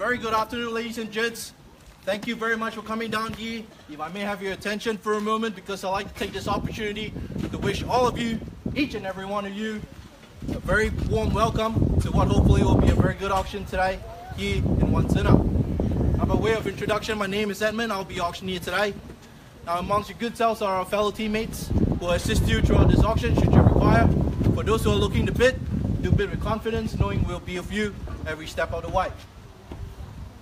Very good afternoon, ladies and gents. Thank you very much for coming down here. If I may have your attention for a moment, because I'd like to take this opportunity to wish all of you, each and every one of you, a very warm welcome to what hopefully will be a very good auction today here in Wantirna. Now, by way of introduction, my name is Edmund. I'll be your auctioneer today. Now, amongst your good selves are our fellow teammates who will assist you throughout this auction should you require. For those who are looking to bid, do bid with confidence, knowing we'll be with you every step of the way.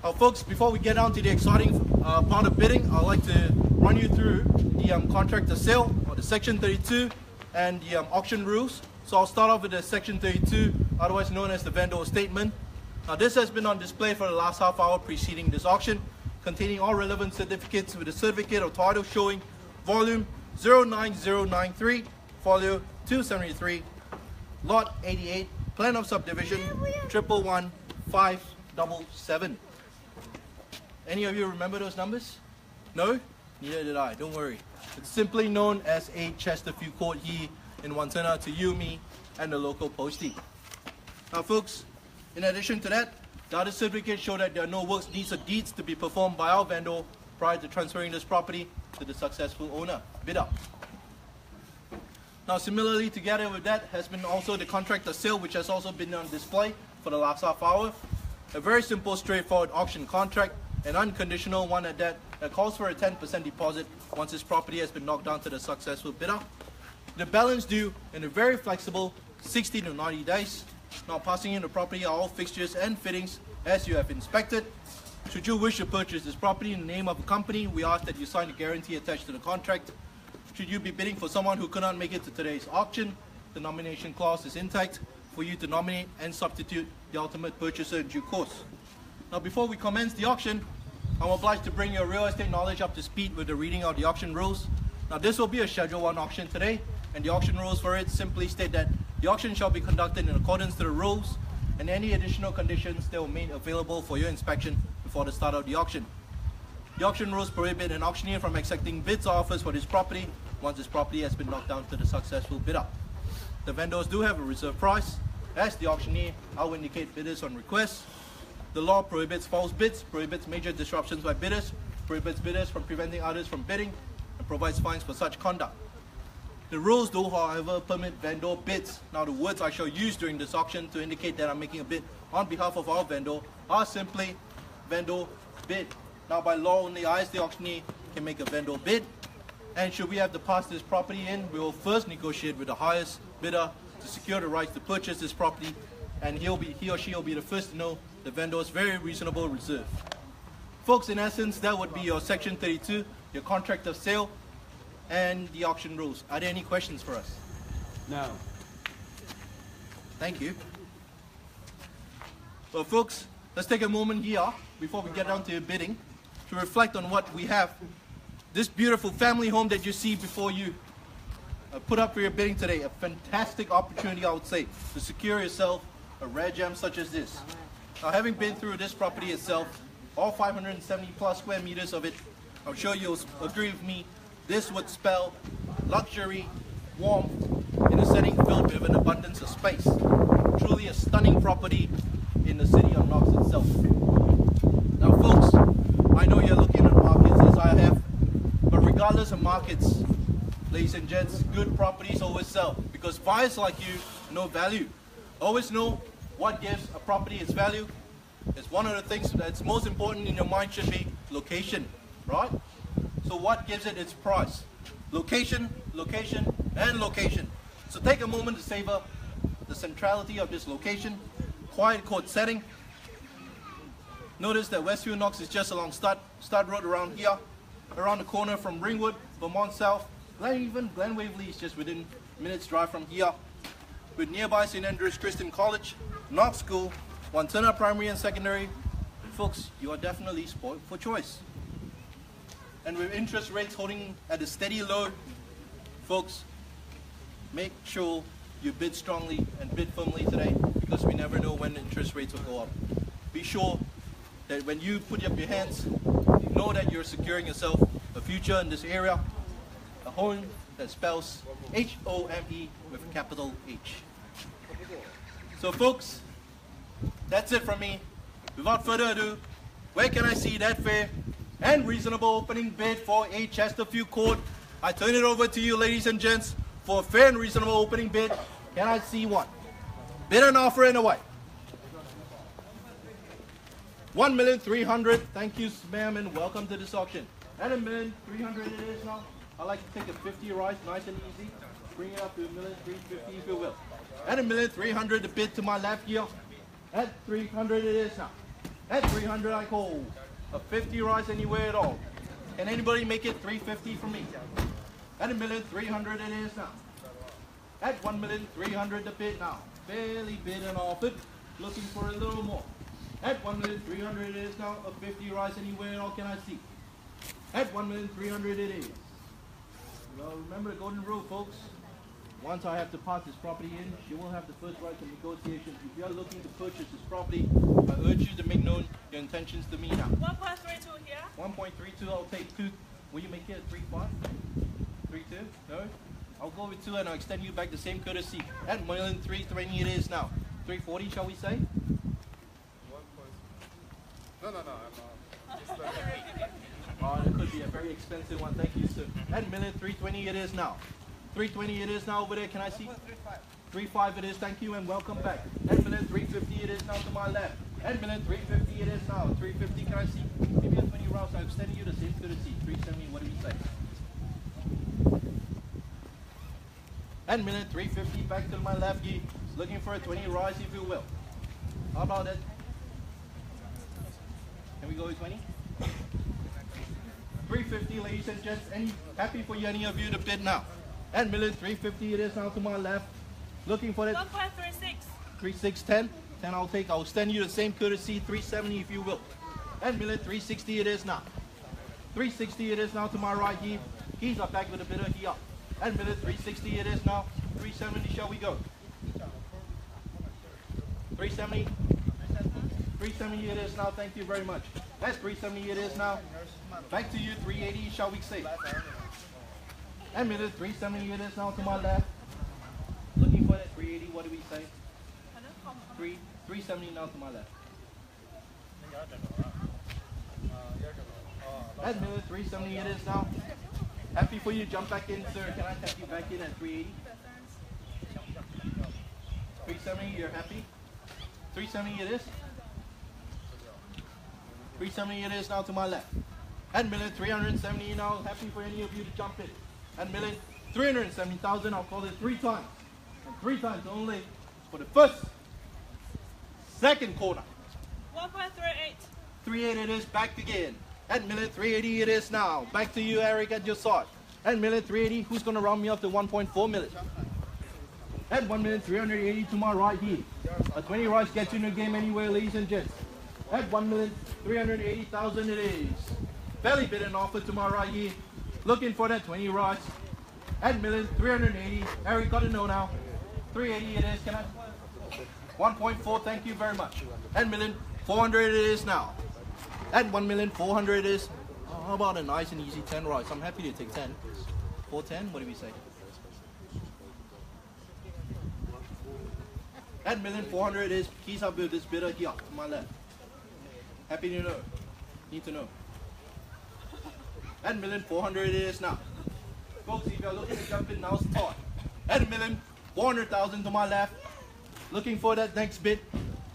Now, folks, before we get down to the exciting part of bidding, I'd like to run you through the contract of sale, or the Section 32, and the auction rules. So I'll start off with the Section 32, otherwise known as the vendor statement. Now, this has been on display for the last half hour preceding this auction, containing all relevant certificates with a certificate of title showing volume 09093, folio 273, lot 88, plan of subdivision 111577. Any of you remember those numbers? No? Neither did I, don't worry. It's simply known as a Chesterfield Court here in Wantirna to you, me, and the local postie. Now, folks, in addition to that, the other certificates show that there are no works, needs, or deeds to be performed by our vendor prior to transferring this property to the successful owner, bidder. Now, similarly, together with that has been also the contract of sale, which has also been on display for the last half hour. A very simple, straightforward auction contract, an unconditional one at that calls for a 10% deposit once this property has been knocked down to the successful bidder. The balance due in a very flexible 60 to 90 days. Now, passing in the property are all fixtures and fittings as you have inspected. Should you wish to purchase this property in the name of a company, we ask that you sign a guarantee attached to the contract. Should you be bidding for someone who could not make it to today's auction, the nomination clause is intact for you to nominate and substitute the ultimate purchaser in due course. Now, before we commence the auction, I'm obliged to bring your real estate knowledge up to speed with the reading of the auction rules. Now, this will be a Schedule 1 auction today, and the auction rules for it simply state that the auction shall be conducted in accordance to the rules, and any additional conditions that will be made available for your inspection before the start of the auction. The auction rules prohibit an auctioneer from accepting bids or offers for this property once this property has been knocked down to the successful bidder. The vendors do have a reserve price. As the auctioneer, I will indicate bidders on request. The law prohibits false bids, prohibits major disruptions by bidders, prohibits bidders from preventing others from bidding, and provides fines for such conduct. The rules do, however, permit vendor bids. Now, the words I shall use during this auction to indicate that I'm making a bid on behalf of our vendor are simply vendor bid. Now, by law, only I as the auctioneer can make a vendor bid. And should we have to pass this property in, we will first negotiate with the highest bidder to secure the rights to purchase this property, and he or she will be the first to know the vendor's very reasonable reserve. Folks, in essence, that would be your Section 32, your contract of sale, and the auction rules. Are there any questions for us? No. Thank you. Well, folks, let's take a moment here before we get down to bidding to reflect on what we have. This beautiful family home that you see before you put up for your bidding today. A fantastic opportunity, I would say, to secure yourself a rare gem such as this. Now, having been through this property itself, all 570 plus square meters of it, I'm sure you'll agree with me, this would spell luxury, warmth, in a setting filled with an abundance of space. Truly a stunning property in the city of Knox itself. Now, folks, I know you're looking at markets as I have, but regardless of markets, ladies and gents, good properties always sell, because buyers like you know value. Always know what gives a property its value. It's one of the things that's most important in your mind should be location, right? So what gives it its price? Location, location, and location. So take a moment to savor the centrality of this location, quiet court setting. Notice that Westview Knox is just along Stud Road around here, around the corner from Ringwood, Vermont South. Even Glen Waverley is just within minutes drive from here. With nearby St. Andrews Christian College, Knox School, Wantirna Primary and Secondary, folks, you are definitely spoiled for choice. And with interest rates holding at a steady low, folks, make sure you bid strongly and bid firmly today, because we never know when interest rates will go up. Be sure that when you put up your hands, know that you're securing yourself a future in this area, a home that spells H-O-M-E with a capital H. So folks, that's it from me. Without further ado, Where can I see that fair and reasonable opening bid for a Chesterfield Court? I turn it over to you, ladies and gents, for a fair and reasonable opening bid. Can I see one? Bid and offer and away. 1,300,000. Thank you, ma'am, and welcome to this auction. At 1,300,000 it is now. I like to take a 50 rise, nice and easy. Bring it up to 1,350,000 if you will. At 1,300,000, the bid to my left here. At 300 it is now. At 300 I call. A 50 rise anywhere at all. Can anybody make it 350 for me? At 1,300,000 it is now. At 1,300,000 the bid now. Barely bid and offered. Looking for a little more. At 1,300,000 it is now. A 50 rise anywhere at all can I see? At 1,300,000 it is. Well, remember the golden rule, folks. Once I have to pass this property in, you will have the first right to negotiations. If you are looking to purchase this property, I urge you to make known your intentions to me now. 1.32 here. 1.32, I'll take 2. Will you make it a 3.5? 3.2? No? I'll go with 2 and I'll extend you back the same courtesy. At 1,320 it is now. 340, shall we say? No, I'm not. Oh, it could be a very expensive one. Thank you, sir. At 1,320 it is now. 320 it is now over there. Can I see? 3.5 it is. Thank you and welcome back. At 1,350 it is now to my left. At 1,350 it is now. 350 can I see? Give me a 20 rounds. I'm extending you the same courtesy. 370. What do we say? At 1,350 back to my left. Ye looking for a 20 rise if you will. How about it? Can we go with 20? 350, ladies and gents. Happy for you, any of you to bid now. At 1,350 it is now to my left. Looking for that 1.36. 3,610. 10 I'll take. I'll extend you the same courtesy. 370 if you will. At 1,360 it is now. 360 it is now to my right here. He's up back with a bidder here. At 1,360 it is now. 370 shall we go? 370. 370 it is now. Thank you very much. That's 370 it is now. Back to you. 380 shall we say? At 370 it is now to my left. Looking for that 380. What do we say? 370 now to my left. At 370 it is now. Happy for you. Jump back in, sir. Can I tap you back in at 380? 370. You're happy? 370 it is. 370 it is now to my left. At 1,370 now. Happy for any of you to jump in. At 1,370,000, I'll call it 3 times. And 3 times only for the second corner. 1.38. 380 it is back again. At 1,380 it is now. Back to you, Eric, at your side. At 1,380, who's going to round me up to 1.4 million? At 1,380 to my right here. A 20 rise gets you in the game anywhere, ladies and gents. At 1,380,000 it is. Belly bid and offer to my right here. Looking for that 20 rise. At 1,380. Eric got to know now. 380 it is. Can I? 1.4. Thank you very much. At 1,400,000 it is now. At 1,400,000 it is. Oh, how about a nice and easy 10 rise? I'm happy to take 10. 410. What do we say? At 1,400,000 it is. Keys up with this bidder here to my left. Happy to know. Need to know. At 1,400,000 it is now. Folks, if you're looking to jump in, now's the time. At 1,400,000 to my left. Looking for that next bid.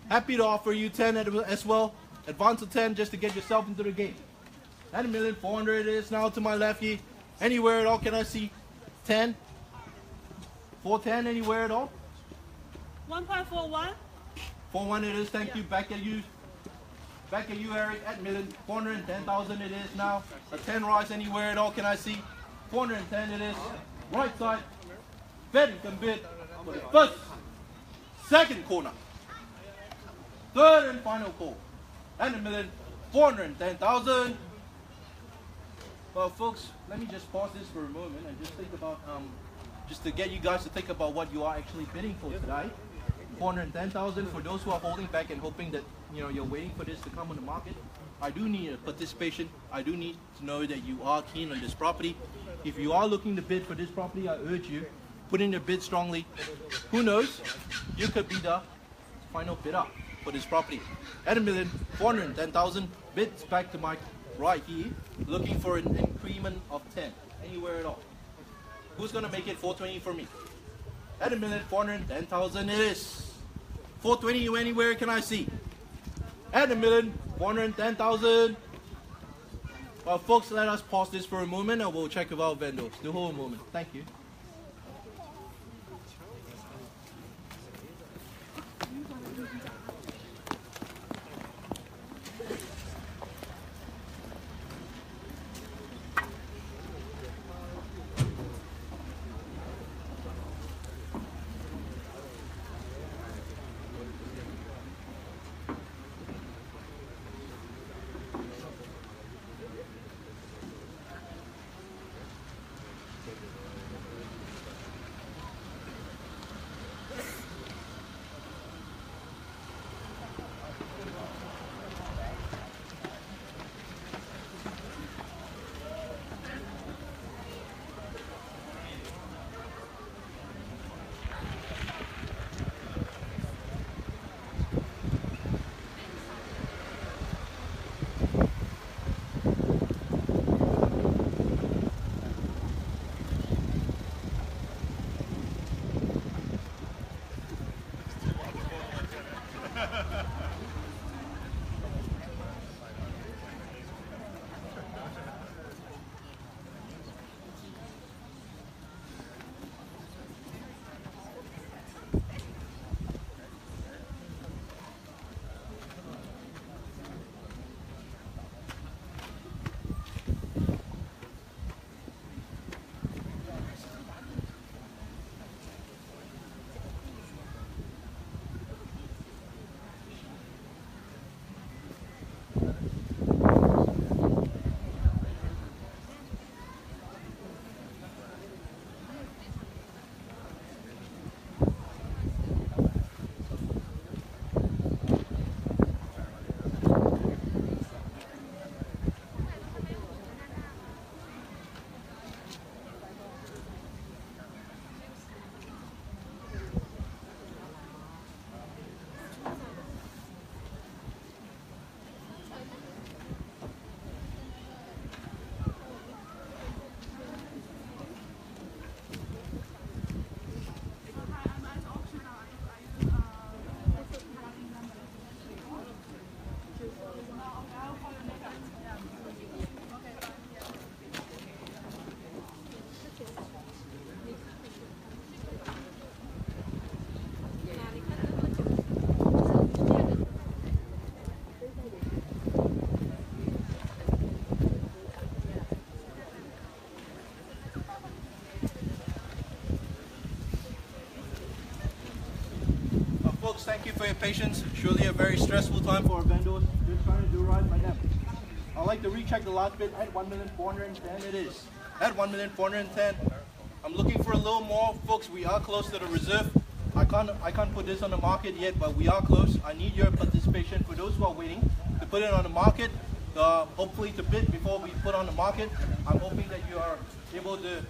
Happy to offer you 10 as well. Advance to 10 just to get yourself into the game. At 1,400,000 it is now to my left here. Anywhere at all can I see? 10? 410 anywhere at all? 1.41. 41 it is. Thank you. Back at you. Back at you, Eric. At 1,410,000 it is now. A 10 rise anywhere at all can I see? 410 it is. Right side. Betting can bid for the second corner. Third and final call. At 1,410,000. Well, folks, let me just pause this for a moment and just think about, just to get you guys to think about what you are actually bidding for today. 410,000 for those who are holding back and hoping that you're waiting for this to come on the market. I do need a participation. I do need to know that you are keen on this property. If you are looking to bid for this property, I urge you, put in your bid strongly. Who knows? You could be the final bidder. for this property. At 1,410,000, bids back to my right here, looking for an increment of 10, anywhere at all. Who's gonna make it 420 for me? At 1,410,000 it is. 420 you anywhere can I see? At 1,410,000. Well, folks, let us pause this for a moment and we'll check with our vendors. The whole moment. Thank you. Folks, thank you for your patience. Surely a very stressful time for our vendors. Just trying to do right by them. I'd like to recheck the last bid at 1,410,000 it is. At 1,410,000. I'm looking for a little more. Folks, we are close to the reserve. I can't put this on the market yet, but we are close. I need your participation for those who are waiting to put it on the market. Hopefully to bid before we put on the market. I'm hoping that you are able to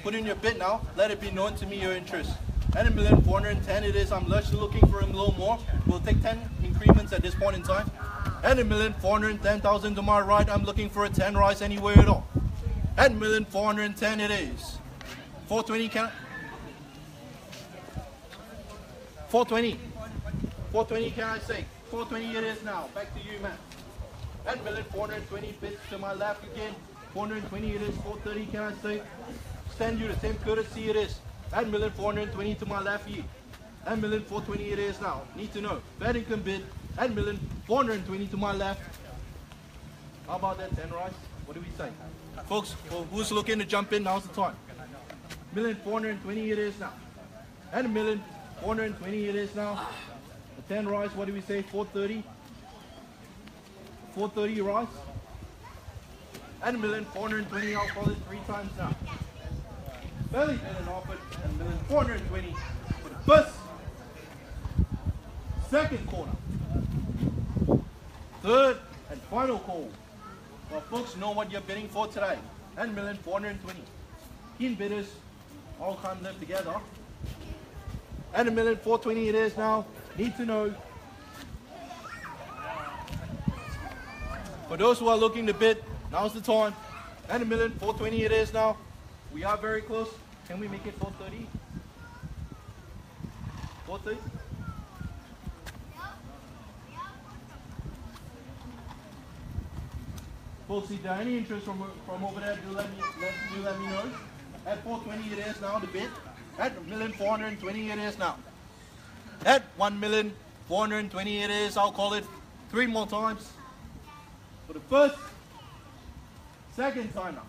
put in your bid now. Let it be known to me your interest. At 1,410,000 it is. I'm just looking for a little more. We'll take 10 increments at this point in time. At 1,410,000 to my right, I'm looking for a 10 rise anywhere at all. At 1,410,000 it is. 420 can 420. 420 can I say? 420 it is now. Back to you, man. At 1,420 bids to my left again. 420 it is. 430 can I say? Send you the same courtesy it is. At 1,420 to my left here. At 1,420 it is now. Need to know. Vatican bid. At 1,420 to my left. How about that 10 rise? What do we say? Folks, who's looking to jump in? Now's the time. 1,420 it is now. At 1,420 it is now. The 10 rise, what do we say? 430. 430 rise. At 1,420, I'll call it 3 times now. Belly bid and offered at 1,420 for the first, second corner, third and final call. Well, folks know what you're bidding for today. At 1,420. Keen bidders all come live together. At 1,420 it is now. Need to know For those who are looking to bid, now's the time. And a million, 420 it is now. We are very close. Can we make it 430? 430? Folks, if there are any interest from over there, do let me know. At 420 it is now the bid. At 1,420,000 it is now. At 1,420,000 it is. I'll call it 3 more times. For the first, second time now.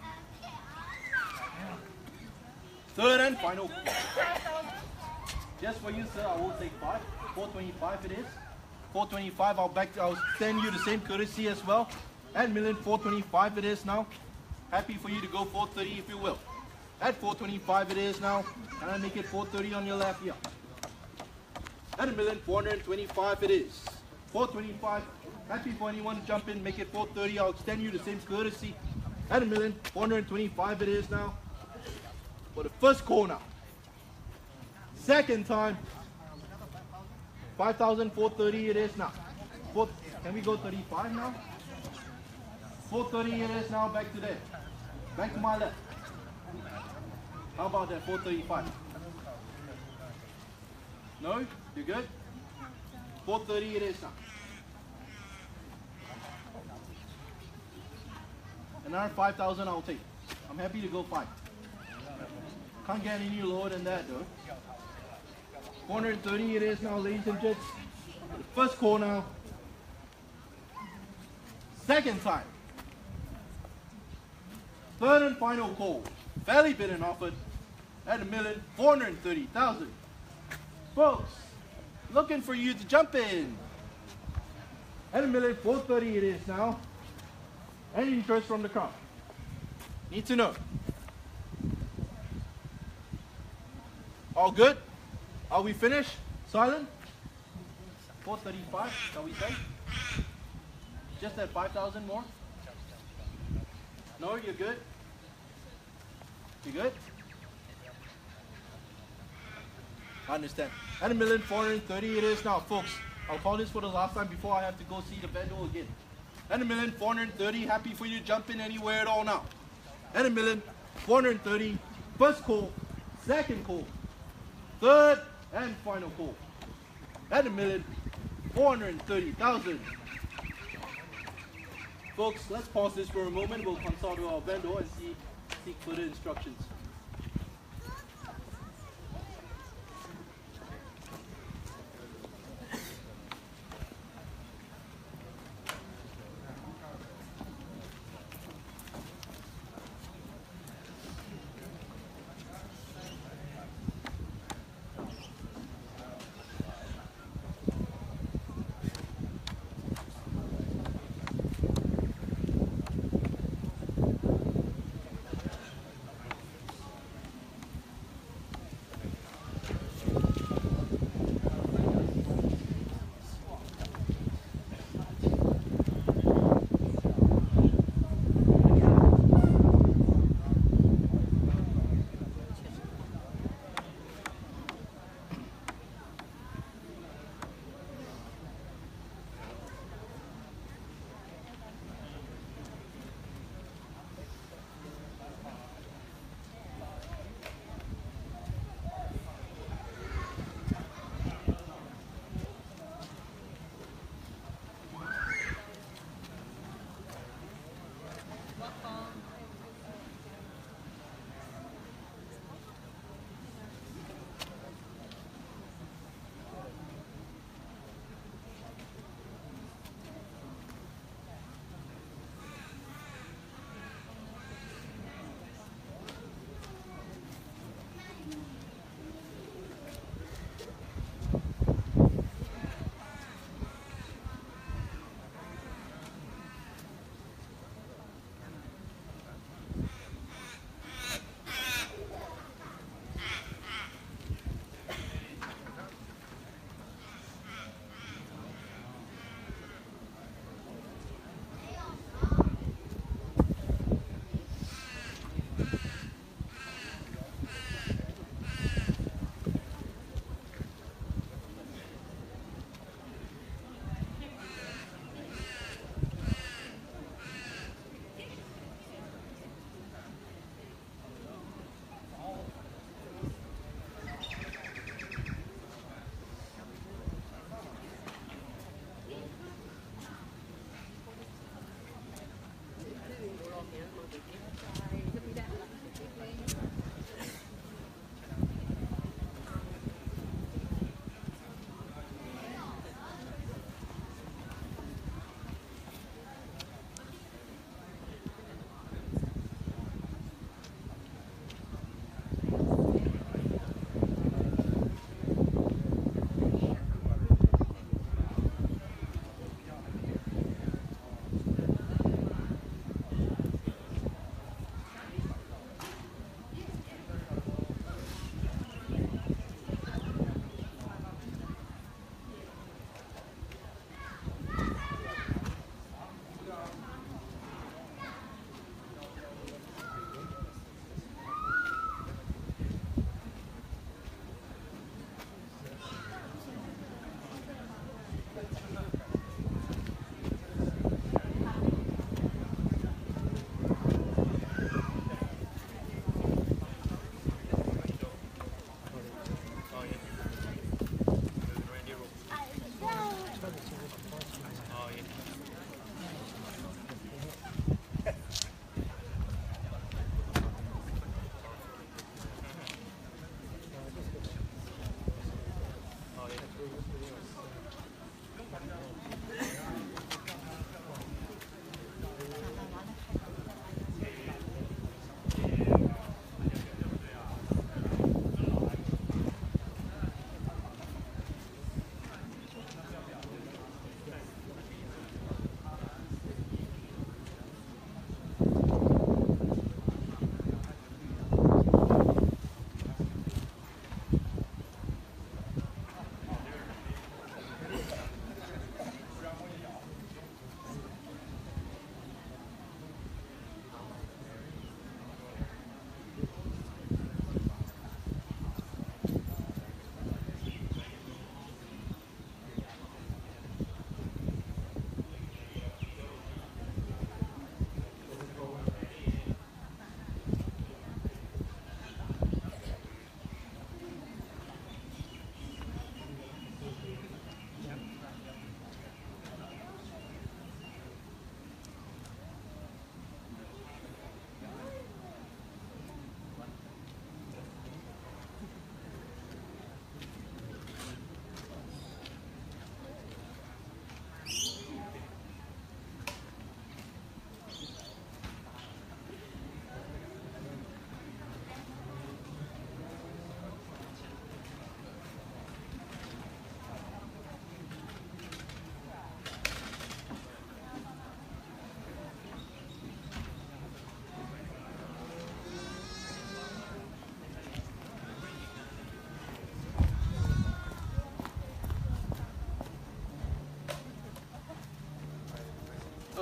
Third and final. Just for you, sir, I will take 5. 425 it is. 425. I'll send you the same courtesy as well. At 1,425,000 it is now. Happy for you to go 430 if you will. At 425 it is now. Can I make it 430 on your left here? At 1,425,000 it is. 425. Happy for anyone to jump in, make it 430. I'll extend you the same courtesy. At 1,425,000 it is now. For the first corner. Second time. 5,430 it is now. Can we go 35 now? 430 it is now, back to there. Back to my left. How about that, 435? No? You good? 430 it is now. Another 5,000 I'll take. I'm happy to go 5. Can't get any lower than that though. 430 it is now, ladies and gents. The first corner. Second time. Third and final call. Fairly bid and offered at 1,430,000. Folks, looking for you to jump in. At 1,430,000 it is now. Any interest from the crowd? Need to know. All good? Are we finished? Silent? 435, shall we say? Just that 5,000 more? No, you're good? You good? I understand. At 1,430,000 it is now, folks. I'll call this for the last time before I have to go see the vendor again. At 1,430,000, happy for you to jump in anywhere at all now. At 1,430,000, first call, second call, third and final call. At 1,430,000. Folks, let's pause this for a moment. We'll consult with our vendor and seek further instructions.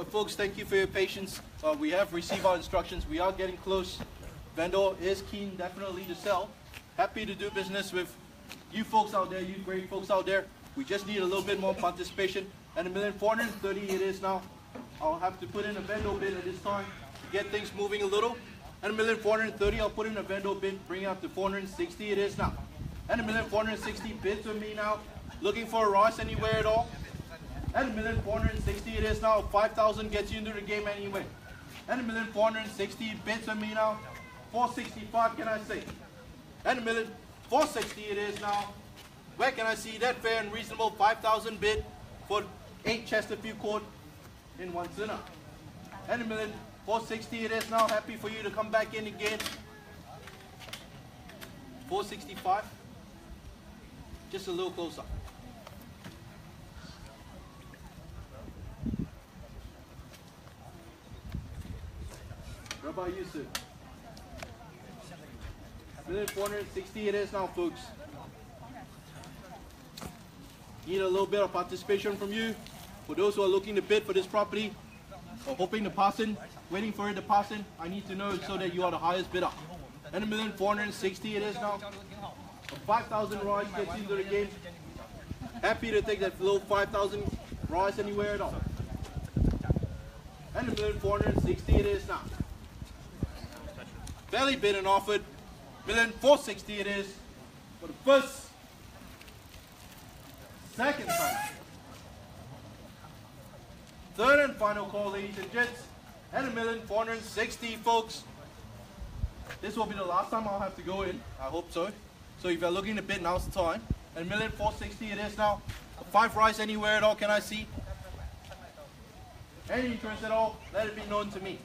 Folks, thank you for your patience. We have received our instructions. We are getting close. Vendor is keen definitely to sell. Happy to do business with you folks out there, you great folks out there. We just need a little bit more participation. And $1,430,000 it is now. I'll have to put in a vendor bid at this time to get things moving a little. And $1,430,000, I'll put in a vendor bid, bring it up to $460,000 it is now. And $1,460,000 bids with me now. Looking for a Ross anywhere at all. And $1,460,000 it is now. 5,000 gets you into the game anyway. And $1,460,000 bids with me now. 465 can I say? And $1,460,000 it is now. Where can I see that fair and reasonable 5,000 bid for 8 Chesterfield Court in Wantirna? And $1,460,000 it is now. Happy for you to come back in again. 465. Just a little closer. What about you, sir? $1,460,000 it is now, folks. Need a little bit of participation from you. For those who are looking to bid for this property, or hoping to pass in, waiting for it to pass in, I need to know so that you are the highest bidder. And $1,460,000 it is now. 5,000 Royals gets you into the game. Happy to take that low 5,000 Royals anywhere at all. And $1,460,000 it is now. Fairly bid and offered. $1,460,000 it is for the first, second time. Third and final call, ladies and gents. And $1,460,000, folks. This will be the last time I'll have to go in. I hope so. So if you're looking to bid, now's the time. And $1,460,000 it is now. 5 Rice anywhere at all, can I see? Any interest at all, let it be known to me.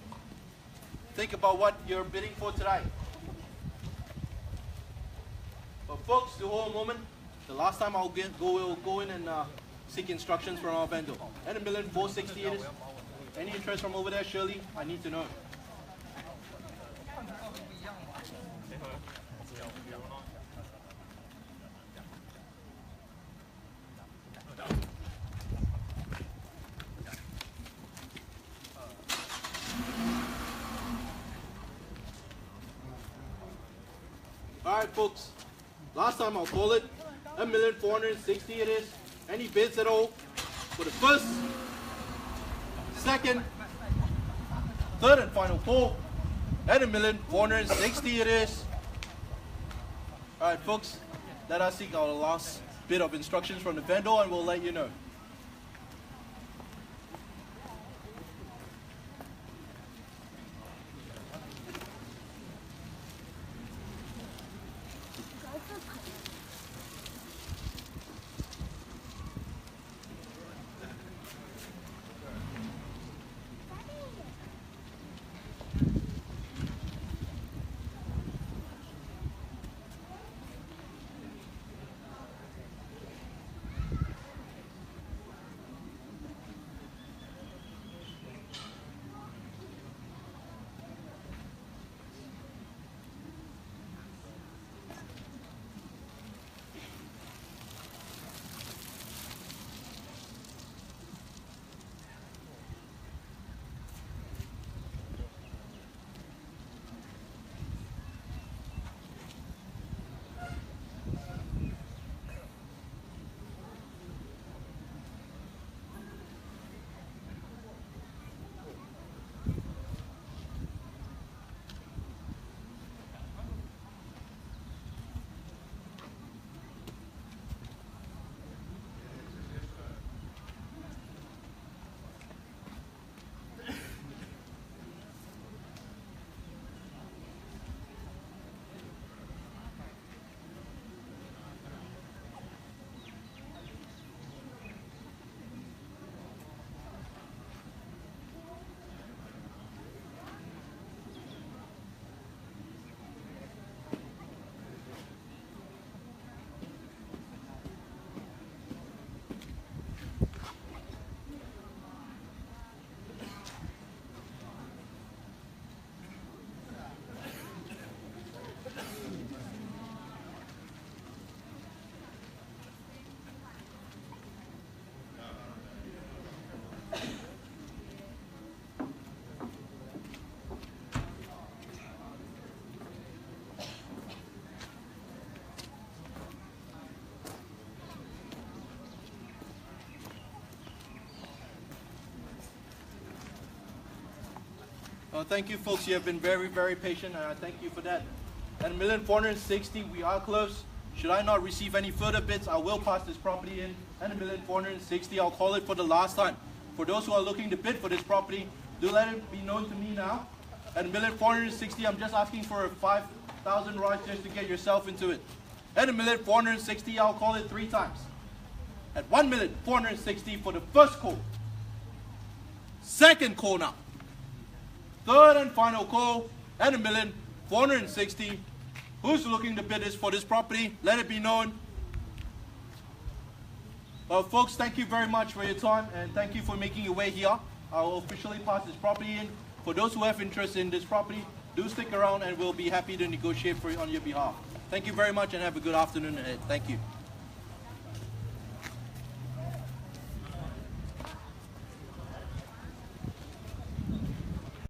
Think about what you're bidding for today. But folks, to hold a moment, the last time I'll go in and seek instructions from our vendor. And $1,460,000 it is. Any interest from over there, Shirley? I need to know. Alright folks, last time I'll call it. $1,460,000 it is. Any bids at all for the first, second, third and final call. At $1,460,000 it is. Alright folks, let us seek our last bit of instructions from the vendor and we'll let you know. Thank you, folks. You have been very, very patient, and I thank you for that. At 1,460,000, we are close. Should I not receive any further bids, I will pass this property in. At 1,460,000, I'll call it for the last time. For those who are looking to bid for this property, do let it be known to me now. At 1,460,000, I'm just asking for a 5,000 rise just to get yourself into it. At 1,460,000, I'll call it 3 times. At 1,460,000 for the first call. Second call now. Third and final call at 1,460,000. Who's looking to bid for this property? Let it be known. Folks, thank you very much for your time, and thank you for making your way here. I will officially pass this property in. For those who have interest in this property, do stick around and we'll be happy to negotiate on your behalf. Thank you very much and have a good afternoon ahead. Thank you.